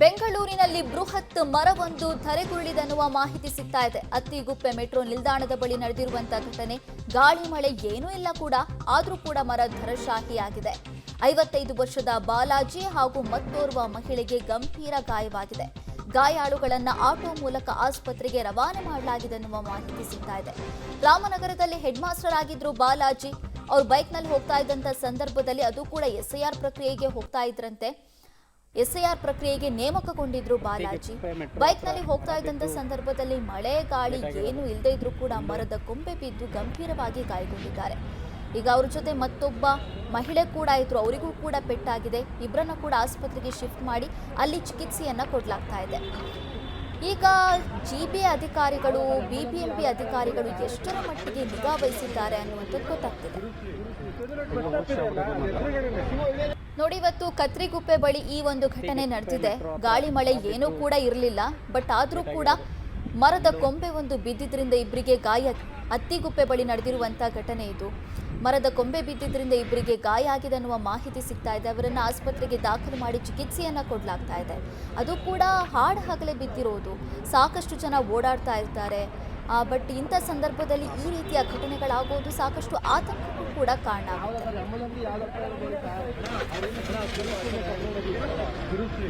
ಬೆಂಗಳೂರಿನಲ್ಲಿ ಬೃಹತ್ ಮರವೊಂದು ಧರೆಗುರುಳಿದೆನ್ನುವ ಮಾಹಿತಿ ಸಿಗ್ತಾ ಇದೆ. ಅತ್ತಿಗುಪ್ಪೆ ಮೆಟ್ರೋ ನಿಲ್ದಾಣದ ಬಳಿ ನಡೆದಿರುವಂತಹ ಘಟನೆ. ಗಾಳಿ ಮಳೆ ಏನೂ ಇಲ್ಲ ಕೂಡ, ಆದರೂ ಕೂಡ ಮರ ಧರಶಾಹಿಯಾಗಿದೆ. 55 ವರ್ಷದ ಬಾಲಾಜಿ ಹಾಗೂ ಮತ್ತೋರ್ವ ಮಹಿಳೆಗೆ ಗಂಭೀರ ಗಾಯವಾಗಿದೆ. ಗಾಯಾಳುಗಳನ್ನ ಆಟೋ ಮೂಲಕ ಆಸ್ಪತ್ರೆಗೆ ರವಾನೆ ಮಾಡಲಾಗಿದೆ ಎನ್ನುವ ಮಾಹಿತಿ ಸಿಗ್ತಾ ಇದೆ. ರಾಮನಗರದಲ್ಲಿ ಹೆಡ್ ಮಾಸ್ಟರ್ ಆಗಿದ್ರು ಬಾಲಾಜಿ. ಅವರು ಬೈಕ್ನಲ್ಲಿ ಹೋಗ್ತಾ ಇದ್ದಂತ ಸಂದರ್ಭದಲ್ಲಿ, ಅದು ಕೂಡ ಎಸ್ಐಆರ್ ಪ್ರಕ್ರಿಯೆಗೆ ಹೋಗ್ತಾ ಇದ್ರಂತೆ. ಎಸ್ಐಆರ್ ಪ್ರಕ್ರಿಯೆಗೆ ನೇಮಕಗೊಂಡಿದ್ರು ಬಾಲಾಜಿ. ಬೈಕ್ನಲ್ಲಿ ಹೋಗ್ತಾ ಇದ್ದಂತ ಸಂದರ್ಭದಲ್ಲಿ ಮಳೆ ಗಾಳಿ ಏನು ಇಲ್ಲದೆ ಇದ್ರೂ ಕೂಡ ಮರದ ಕೊಂಬೆ ಬಿದ್ದು ಗಂಭೀರವಾಗಿ ಗಾಯಗೊಂಡಿದ್ದಾರೆ. ಈಗ ಅವ್ರ ಜೊತೆ ಮತ್ತೊಬ್ಬ ಮಹಿಳೆ ಕೂಡ ಇದ್ರು, ಅವರಿಗೂ ಕೂಡ ಪೆಟ್ಟಾಗಿದೆ. ಇಬ್ಬರನ್ನ ಕೂಡ ಆಸ್ಪತ್ರೆಗೆ ಶಿಫ್ಟ್ ಮಾಡಿ ಅಲ್ಲಿ ಚಿಕಿತ್ಸೆಯನ್ನ ಕೊಡಲಾಗ್ತಾ ಇದೆ. ಈಗ ಜಿಬಿ ಅಧಿಕಾರಿಗಳು, ಬಿಬಿಎಂಪಿ ಅಧಿಕಾರಿಗಳು ಎಷ್ಟರ ಮಟ್ಟಿಗೆ ನಿಗಾ ವಹಿಸಿದ್ದಾರೆ ಅನ್ನುವಂಥದ್ದು ಗೊತ್ತಾಗ್ತಿದೆ. ನೋಡಿ, ಇವತ್ತು ಕತ್ರಿಗುಪ್ಪೆ ಬಳಿ ಈ ಒಂದು ಘಟನೆ ನಡೆದಿದೆ. ಗಾಳಿ ಮಳೆ ಏನೂ ಕೂಡ ಇರಲಿಲ್ಲ, ಬಟ್ ಆದರೂ ಕೂಡ ಮರದ ಕೊಂಬೆ ಒಂದು ಬಿದ್ದಿದ್ರಿಂದ ಇಬ್ಬರಿಗೆ ಗಾಯ. ಅತ್ತಿಗುಪ್ಪೆ ಬಳಿ ನಡೆದಿರುವಂಥ ಘಟನೆ ಇದು. ಮರದ ಕೊಂಬೆ ಬಿದ್ದಿದ್ರಿಂದ ಇಬ್ಬರಿಗೆ ಗಾಯ ಆಗಿದೆ ಅನ್ನುವ ಮಾಹಿತಿ ಸಿಗ್ತಾ ಇದೆ. ಅವರನ್ನು ಆಸ್ಪತ್ರೆಗೆ ದಾಖಲು ಮಾಡಿ ಚಿಕಿತ್ಸೆಯನ್ನ ಕೊಡಲಾಗ್ತಾ ಇದೆ. ಅದು ಕೂಡ ಹಾಡು ಹಗಲೇ ಬಿದ್ದಿರೋದು. ಸಾಕಷ್ಟು ಜನ ಓಡಾಡ್ತಾ ಇರ್ತಾರೆ, ಬಟ್ ಇಂಥ ಸಂದರ್ಭದಲ್ಲಿ ಈ ರೀತಿಯ ಘಟನೆಗಳಾಗೋದು ಸಾಕಷ್ಟು ಆತಂಕಕ್ಕೂ ಕೂಡ ಕಾರಣ ಆಗುತ್ತೆ.